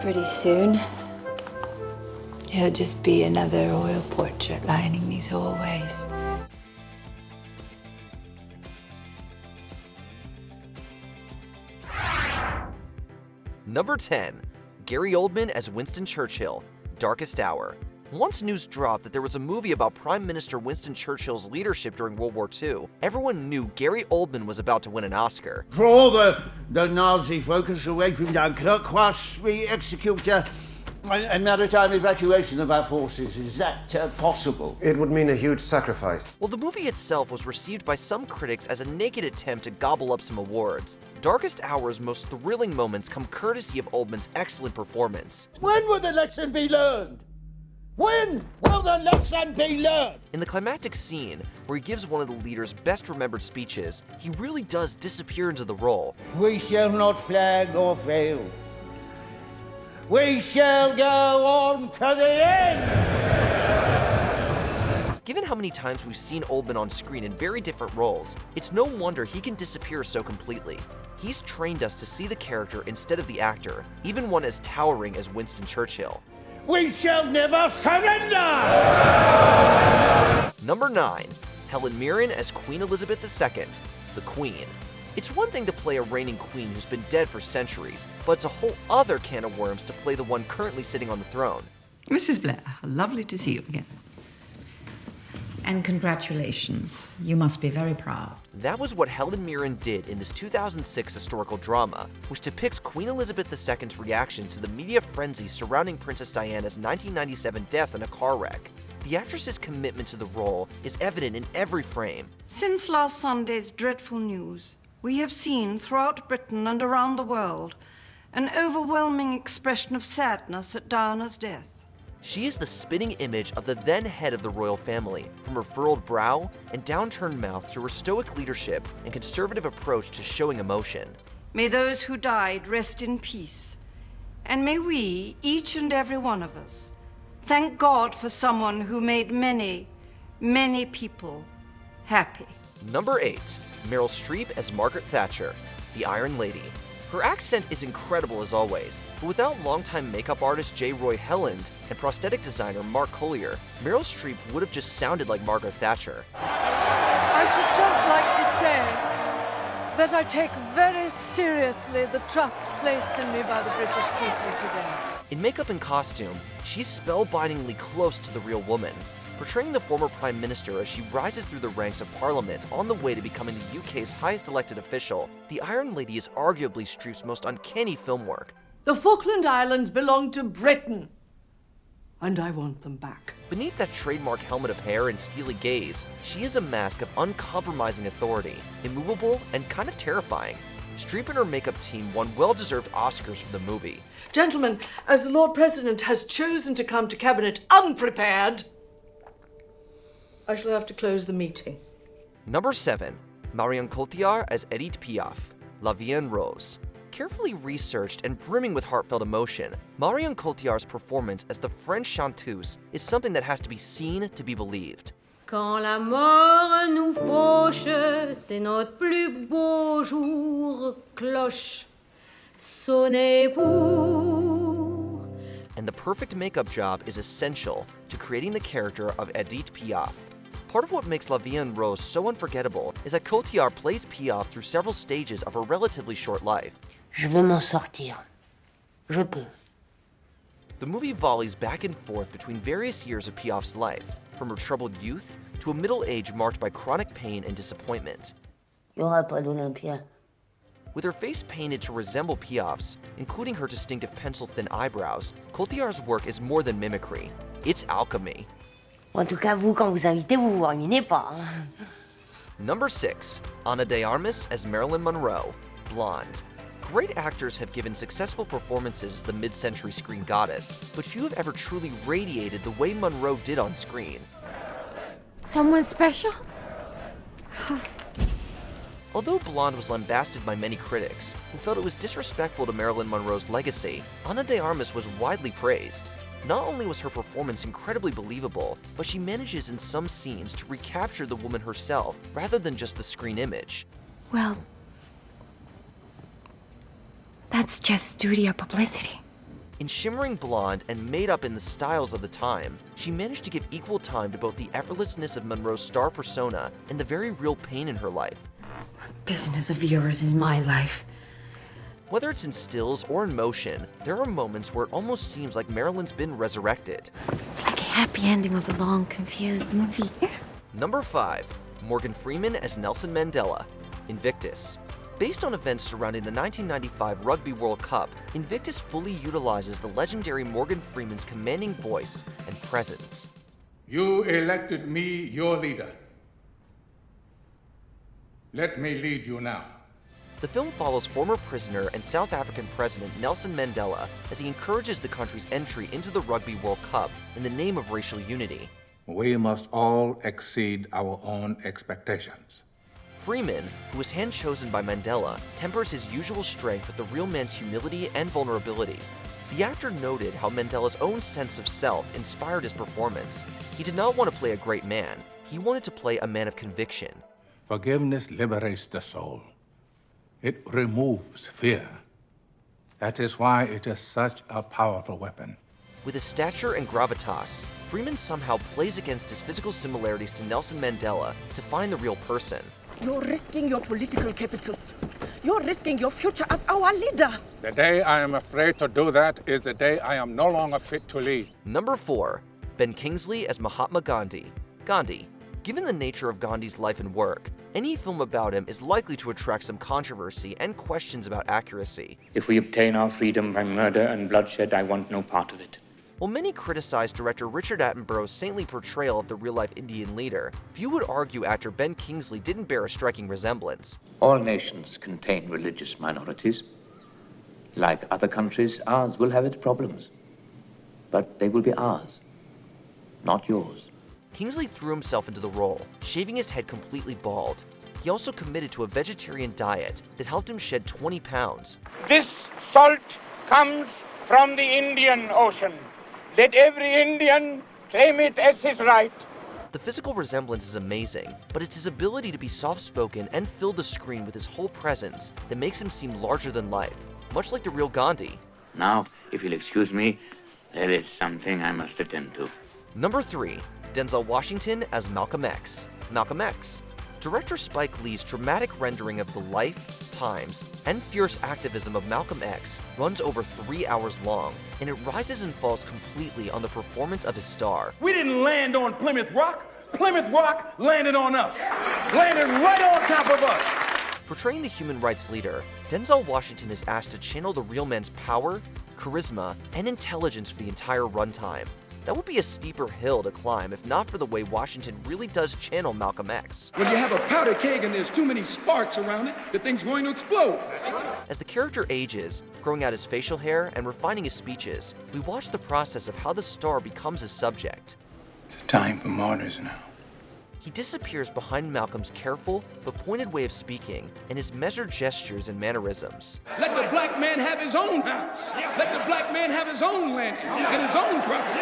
Pretty soon, he'll just be another oil portrait lining these hallways. Number 10. Gary Oldman as Winston Churchill, Darkest Hour. Once news dropped that there was a movie about Prime Minister Winston Churchill's leadership during World War II, everyone knew Gary Oldman was about to win an Oscar. Draw the Nazi focus away from Dunkirk whilst we execute a maritime evacuation of our forces. Is that possible? It would mean a huge sacrifice. Well, the movie itself was received by some critics as a naked attempt to gobble up some awards. Darkest Hour's most thrilling moments come courtesy of Oldman's excellent performance. When will the lesson be learned? When will the lesson be learned? In the climactic scene, where he gives one of the leader's best-remembered speeches, he really does disappear into the role. We shall not flag or fail. We shall go on to the end! Given how many times we've seen Oldman on screen in very different roles, it's no wonder he can disappear so completely. He's trained us to see the character instead of the actor, even one as towering as Winston Churchill. We shall never surrender! Number 9. Helen Mirren as Queen Elizabeth II, the Queen. It's one thing to play a reigning queen who's been dead for centuries, but it's a whole other can of worms to play the one currently sitting on the throne. Mrs. Blair, lovely to see you again. And congratulations. You must be very proud. That was what Helen Mirren did in this 2006 historical drama, which depicts Queen Elizabeth II's reaction to the media frenzy surrounding Princess Diana's 1997 death in a car wreck. The actress's commitment to the role is evident in every frame. Since last Sunday's dreadful news, we have seen throughout Britain and around the world an overwhelming expression of sadness at Diana's death. She is the spitting image of the then head of the royal family, from her furrowed brow and downturned mouth to her stoic leadership and conservative approach to showing emotion. May those who died rest in peace, and may we, each and every one of us, thank God for someone who made many, many people happy. Number 8. Meryl Streep as Margaret Thatcher, the Iron Lady. Her accent is incredible as always, but without longtime makeup artist J. Roy Helland and prosthetic designer Marian Kultiar, Meryl Streep would have just sounded like Margaret Thatcher. I should just like to say that I take very seriously the trust placed in me by the British people today. In makeup and costume, she's spellbindingly close to the real woman, portraying the former Prime Minister as she rises through the ranks of Parliament on the way to becoming the UK's highest elected official. The Iron Lady is arguably Streep's most uncanny film work. The Falkland Islands belong to Britain, and I want them back. Beneath that trademark helmet of hair and steely gaze, she is a mask of uncompromising authority, immovable and kind of terrifying. Streep and her makeup team won well-deserved Oscars for the movie. Gentlemen, as the Lord President has chosen to come to Cabinet unprepared, I shall have to close the meeting. Number 7. Marian Kultiar as Edith Piaf, La Vie en Rose. Carefully researched and brimming with heartfelt emotion, Marian Kultiar's performance as the French chanteuse is something that has to be seen to be believed. Quand la mort nous fauche, c'est notre plus beau jour, cloche, sonnez pour. And the perfect makeup job is essential to creating the character of Edith Piaf. Part of what makes La Vie en Rose so unforgettable is that Kultiar plays Piaf through several stages of her relatively short life. Je veux m'en sortir. Je peux. The movie volleys back and forth between various years of Piaf's life, from her troubled youth to a middle age marked by chronic pain and disappointment. Il n'y aura pas d'Olympia. With her face painted to resemble Piaf's, including her distinctive pencil-thin eyebrows, Kultiar's work is more than mimicry. It's alchemy. En tout cas, vous, quand vous invitez, vous vous ruinez pas. Number 6. Ana de Armas as Marilyn Monroe, Blonde. Great actors have given successful performances as the mid-century screen goddess, but few have ever truly radiated the way Monroe did on screen. Someone special? Although Blonde was lambasted by many critics, who felt it was disrespectful to Marilyn Monroe's legacy, Ana de Armas was widely praised. Not only was her performance incredibly believable, but she manages in some scenes to recapture the woman herself, rather than just the screen image. Well, that's just studio publicity. In shimmering blonde and made up in the styles of the time, she managed to give equal time to both the effortlessness of Monroe's star persona and the very real pain in her life. What business of yours is my life? Whether it's in stills or in motion, there are moments where it almost seems like Marilyn's been resurrected. It's like a happy ending of a long, confused movie. Number 5. Morgan Freeman as Nelson Mandela, Invictus. Based on events surrounding the 1995 Rugby World Cup, Invictus fully utilizes the legendary Morgan Freeman's commanding voice and presence. You elected me your leader. Let me lead you now. The film follows former prisoner and South African President Nelson Mandela as he encourages the country's entry into the Rugby World Cup in the name of racial unity. We must all exceed our own expectations. Freeman, who was hand-chosen by Mandela, tempers his usual strength with the real man's humility and vulnerability. The actor noted how Mandela's own sense of self inspired his performance. He did not want to play a great man. He wanted to play a man of conviction. Forgiveness liberates the soul. It removes fear. That is why it is such a powerful weapon. With his stature and gravitas, Freeman somehow plays against his physical similarities to Nelson Mandela to find the real person. You're risking your political capital. You're risking your future as our leader. The day I am afraid to do that is the day I am no longer fit to lead. Number 4. Ben Kingsley as Mahatma Gandhi. Gandhi. Given the nature of Gandhi's life and work, any film about him is likely to attract some controversy and questions about accuracy. If we obtain our freedom by murder and bloodshed, I want no part of it. While many criticize director Richard Attenborough's saintly portrayal of the real-life Indian leader, few would argue actor Ben Kingsley didn't bear a striking resemblance. All nations contain religious minorities. Like other countries, ours will have its problems. But they will be ours, not yours. Kingsley threw himself into the role, shaving his head completely bald. He also committed to a vegetarian diet that helped him shed 20 pounds. This salt comes from the Indian Ocean. Let every Indian claim it as his right. The physical resemblance is amazing, but it's his ability to be soft-spoken and fill the screen with his whole presence that makes him seem larger than life, much like the real Gandhi. Now, if you'll excuse me, there is something I must attend to. Number 3. Denzel Washington as Malcolm X. Malcolm X. Director Spike Lee's dramatic rendering of the life, times, and fierce activism of Malcolm X runs over 3 hours long, and it rises and falls completely on the performance of his star. We didn't land on Plymouth Rock. Plymouth Rock landed on us. Landed right on top of us. Portraying the human rights leader, Denzel Washington is asked to channel the real man's power, charisma, and intelligence for the entire runtime. That would be a steeper hill to climb if not for the way Washington really does channel Malcolm X. When you have a powder keg and there's too many sparks around it, the thing's going to explode. As the character ages, growing out his facial hair and refining his speeches, we watch the process of how the star becomes his subject. It's time for martyrs now. He disappears behind Malcolm's careful but pointed way of speaking and his measured gestures and mannerisms. Let the black man have his own house. Let the black man have his own land and his own property.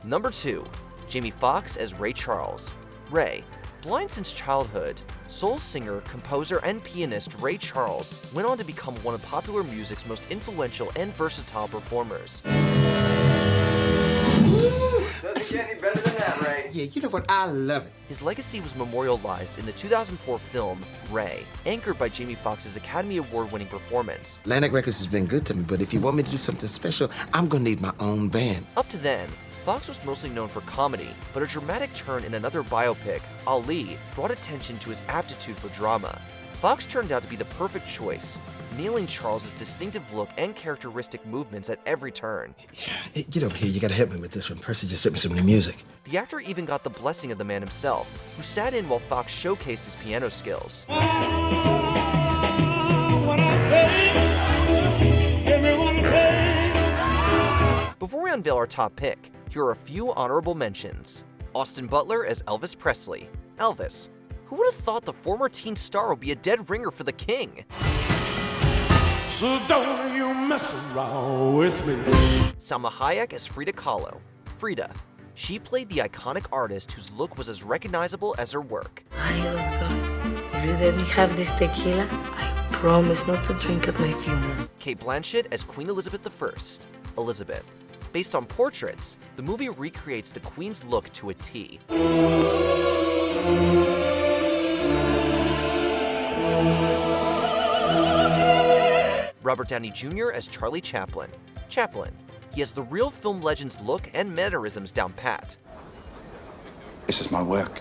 Number 2. Jamie Foxx as Ray Charles. Ray. Blind since childhood, soul singer, composer, and pianist Ray Charles went on to become one of popular music's most influential and versatile performers. Doesn't get any better than that, Ray. Yeah, you know what? I love it. His legacy was memorialized in the 2004 film Ray, anchored by Jamie Foxx's Academy Award-winning performance. Atlantic Records has been good to me, but if you want me to do something special, I'm gonna need my own band. Up to then, Foxx was mostly known for comedy, but a dramatic turn in another biopic, Ali, brought attention to his aptitude for drama. Foxx turned out to be the perfect choice, nailing Charles's distinctive look and characteristic movements at every turn. Hey, get over here, you gotta help me with this one. Percy just sent me some new music. The actor even got the blessing of the man himself, who sat in while Foxx showcased his piano skills. Before we unveil our top pick, here are a few honorable mentions. Austin Butler as Elvis Presley. Elvis. Who would have thought the former teen star would be a dead ringer for the king? So don't you mess around with me. Salma Hayek as Frida Kahlo. Frida. She played the iconic artist whose look was as recognizable as her work. Hi, doctor. If you let me have this tequila, I promise not to drink at my funeral. Kate Blanchett as Queen Elizabeth I, Elizabeth. Based on portraits, the movie recreates the Queen's look to a T. Robert Downey Jr. as Charlie Chaplin. Chaplin. He has the real film legend's look and mannerisms down pat. This is my work.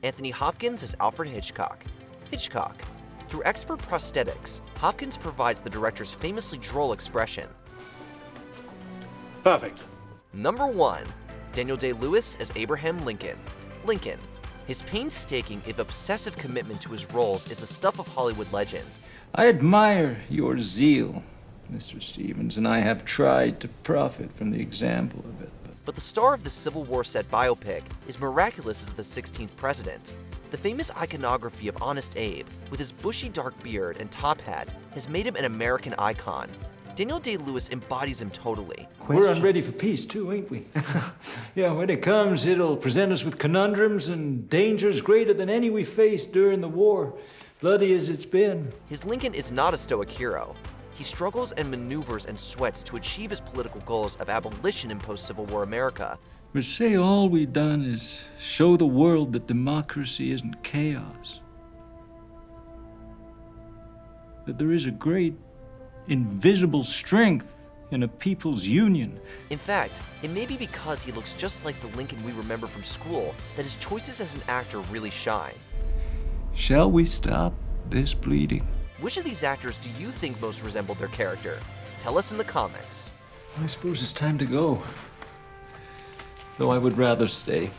Anthony Hopkins as Alfred Hitchcock. Hitchcock. Through expert prosthetics, Hopkins provides the director's famously droll expression. Perfect. Number 1. Daniel Day-Lewis as Abraham Lincoln. Lincoln. His painstaking, if obsessive commitment to his roles is the stuff of Hollywood legend. I admire your zeal, Mr. Stevens, and I have tried to profit from the example of it. But the star of the Civil War set biopic is miraculous as the 16th president. The famous iconography of Honest Abe, with his bushy dark beard and top hat, has made him an American icon. Daniel Day-Lewis embodies him totally. We're unready for peace, too, ain't we? Yeah, when it comes, it'll present us with conundrums and dangers greater than any we faced during the war, bloody as it's been. His Lincoln is not a stoic hero. He struggles and maneuvers and sweats to achieve his political goals of abolition in post-Civil War America. But say all we've done is show the world that democracy isn't chaos. That there is a great invisible strength in a people's union. In fact, it may be because he looks just like the Lincoln we remember from school that his choices as an actor really shine. Shall we stop this bleeding? Which of these actors do you think most resembled their character? Tell us in the comments. I suppose it's time to go. Though I would rather stay.